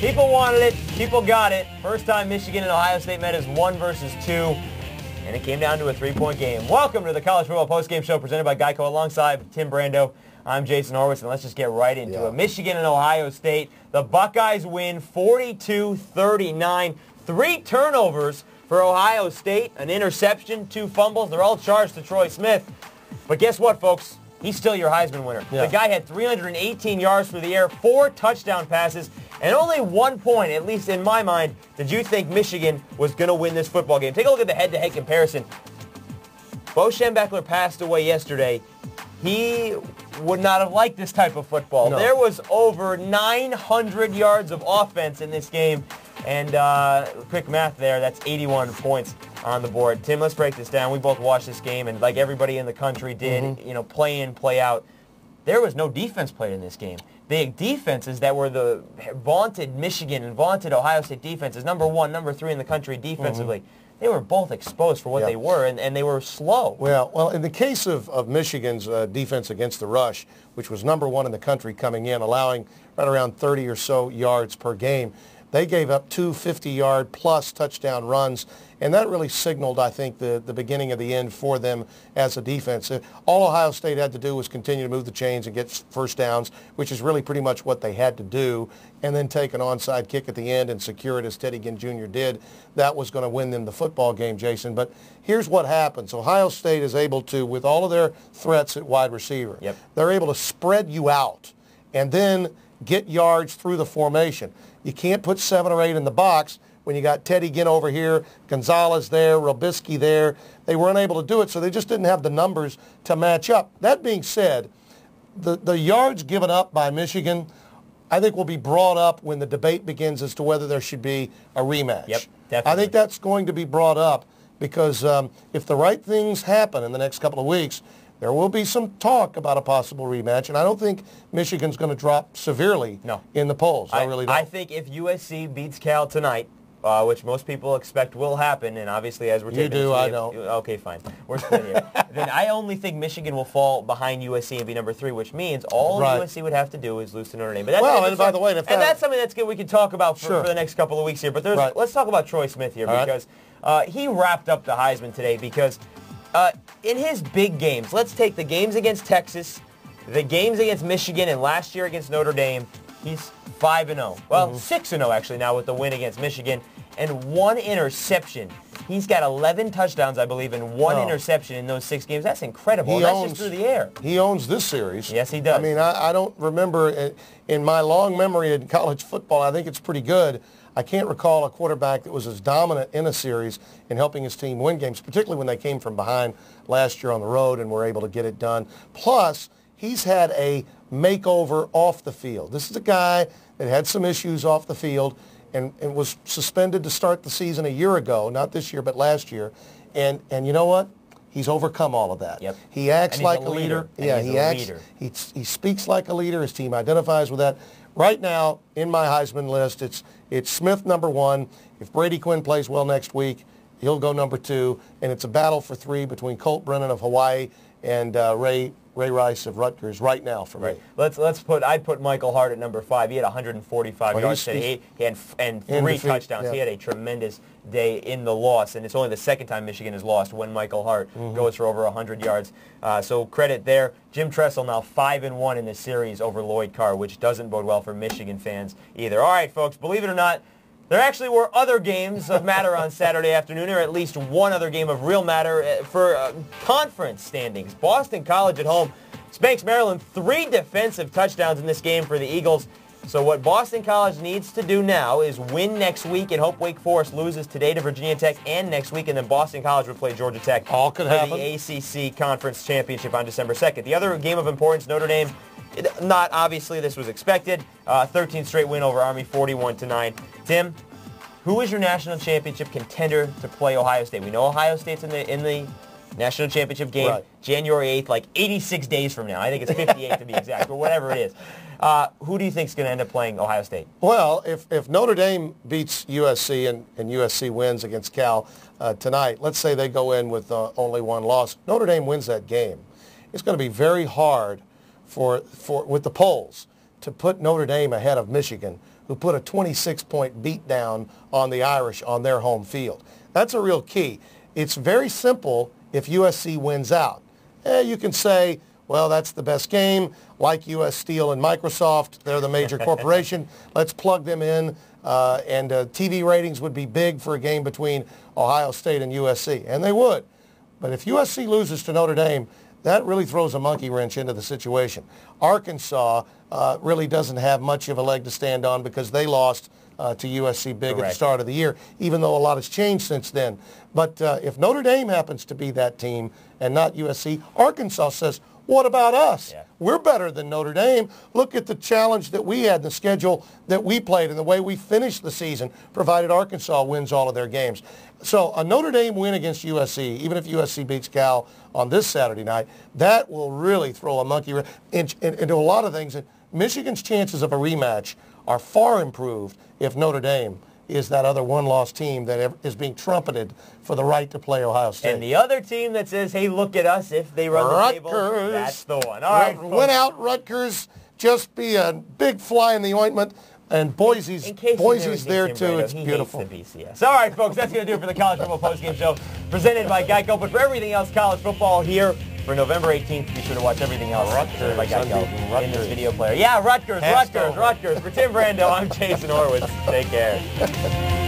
People wanted it. People got it. First time Michigan and Ohio State met is 1 versus 2. And it came down to a 3-point game. Welcome to the College Football Postgame Show presented by Geico alongside Tim Brando. I'm Jason Horowitz, and let's just get right into it. Michigan and Ohio State. The Buckeyes win 42-39. 3 turnovers for Ohio State. An interception, 2 fumbles. They're all charged to Troy Smith. But guess what, folks? He's still your Heisman winner. The guy had 318 yards through the air, 4 touchdown passes, and only 1 point, at least in my mind, did you think Michigan was going to win this football game. Take a look at the head-to-head comparison. Bo Schembechler passed away yesterday. He would not have liked this type of football. No. There was over 900 yards of offense in this game. And quick math there, that's 81 points on the board. Tim, let's break this down. We both watched this game, and like everybody in the country did, you know, play in, play out. There was no defense played in this game. The defenses that were the vaunted Michigan and vaunted Ohio State defenses, number 1, number 3 in the country defensively, they were both exposed for what they were, and they were slow. Well, in the case of Michigan's defense against the rush, which was number 1 in the country coming in, allowing right around 30 or so yards per game, they gave up 2 50-yard plus touchdown runs, and that really signaled, I think, the beginning of the end for them as a defense. All Ohio State had to do was continue to move the chains and get first downs, which is really pretty much what they had to do, and then take an onside kick at the end and secure it as Teddy Ginn Jr. did. That was going to win them the football game, Jason. But here's what happens. Ohio State is able to, with all of their threats at wide receiver, they're able to spread you out and then get yards through the formation. You can't put 7 or 8 in the box when you got Teddy Ginn over here, Gonzalez there, Robisky there. They weren't able to do it, so they just didn't have the numbers to match up. That being said, the yards given up by Michigan, I think will be brought up when the debate begins as to whether there should be a rematch. Yep, definitely. I think that's going to be brought up because if the right things happen in the next couple of weeks, there will be some talk about a possible rematch, and I don't think Michigan's going to drop severely in the polls. I really don't. I think if USC beats Cal tonight, which most people expect will happen, and obviously as we're taping... You do, I don't. Okay, fine. We're split here. Then I only think Michigan will fall behind USC and be number 3, which means all USC would have to do is lose to Notre Dame. But and by the way... that's something that's good we can talk about for the next couple of weeks here. But let's talk about Troy Smith here because he wrapped up the Heisman today because... in his big games, let's take the games against Texas, the games against Michigan, and last year against Notre Dame, he's 5-0. Well, 6-0 actually now with the win against Michigan, and 1 interception. He's got 11 touchdowns, I believe, and 1 interception in those 6 games. That's incredible. That's just through the air. He owns this series. Yes, he does. I mean, I don't remember, in my long memory in college football, I think it's pretty good. I can't recall a quarterback that was as dominant in a series in helping his team win games, particularly when they came from behind last year on the road and were able to get it done. Plus, he's had a makeover off the field. This is a guy that had some issues off the field and was suspended to start the season a year ago, not this year, but last year. And you know what? He's overcome all of that. He acts like a leader. He speaks like a leader. His team identifies with that. Right now, in my Heisman list, it's Smith number 1. If Brady Quinn plays well next week, he'll go number 2. And it's a battle for 3 between Colt Brennan of Hawaii and Ray Rice of Rutgers right now for me. I'd put Michael Hart at number 5. He had 145 yards today. He had 3 touchdowns. He had a tremendous day in the loss, and it's only the second time Michigan has lost when Michael Hart goes for over 100 yards. So credit there. Jim Tressel now 5-1 in this series over Lloyd Carr, which doesn't bode well for Michigan fans either. All right, folks, believe it or not, there actually were other games of matter on Saturday afternoon, or at least one other game of real matter for conference standings. Boston College at home spanks Maryland. 3 defensive touchdowns in this game for the Eagles. So what Boston College needs to do now is win next week and hope Wake Forest loses today to Virginia Tech and next week, and then Boston College will play Georgia Tech for the ACC Conference Championship on December 2nd. The other game of importance, Notre Dame, not obviously this was expected, 13th straight win over Army, 41-9. Tim, who is your national championship contender to play Ohio State? We know Ohio State's in the national championship game January 8th, like 86 days from now. I think it's 58 to be exact, but whatever it is. Who do you think is going to end up playing Ohio State? Well, if Notre Dame beats USC and USC wins against Cal tonight, let's say they go in with only 1 loss, Notre Dame wins that game. It's going to be very hard with the polls to put Notre Dame ahead of Michigan, who put a 26-point beatdown on the Irish on their home field. That's a real key. It's very simple if USC wins out. You can say, well, that's the best game, like U.S. Steel and Microsoft. They're the major corporation. Let's plug them in, and TV ratings would be big for a game between Ohio State and USC, and they would. But if USC loses to Notre Dame, that really throws a monkey wrench into the situation. Arkansas really doesn't have much of a leg to stand on because they lost to USC big at the start of the year, even though a lot has changed since then. But if Notre Dame happens to be that team and not USC, Arkansas says, what about us? Yeah. We're better than Notre Dame. Look at the challenge that we had, the schedule that we played, and the way we finished the season, provided Arkansas wins all of their games. So a Notre Dame win against USC, even if USC beats Cal on this Saturday night, that will really throw a monkey wrench into a lot of things. Michigan's chances of a rematch are far improved if Notre Dame is that other one-loss team that is being trumpeted for the right to play Ohio State. And the other team that says, hey, look at us if they run the table, that's the one. All right, win out, Rutgers. Just be a big fly in the ointment. And Boise's there, too. It's beautiful. All right, folks, that's going to do it for the College Football Postgame Show presented by Geico. But for everything else college football here for November 18th, be sure to watch everything else presented by Geico in this video player. Yeah, Rutgers. For Tim Brando, I'm Jason Horowitz. Take care.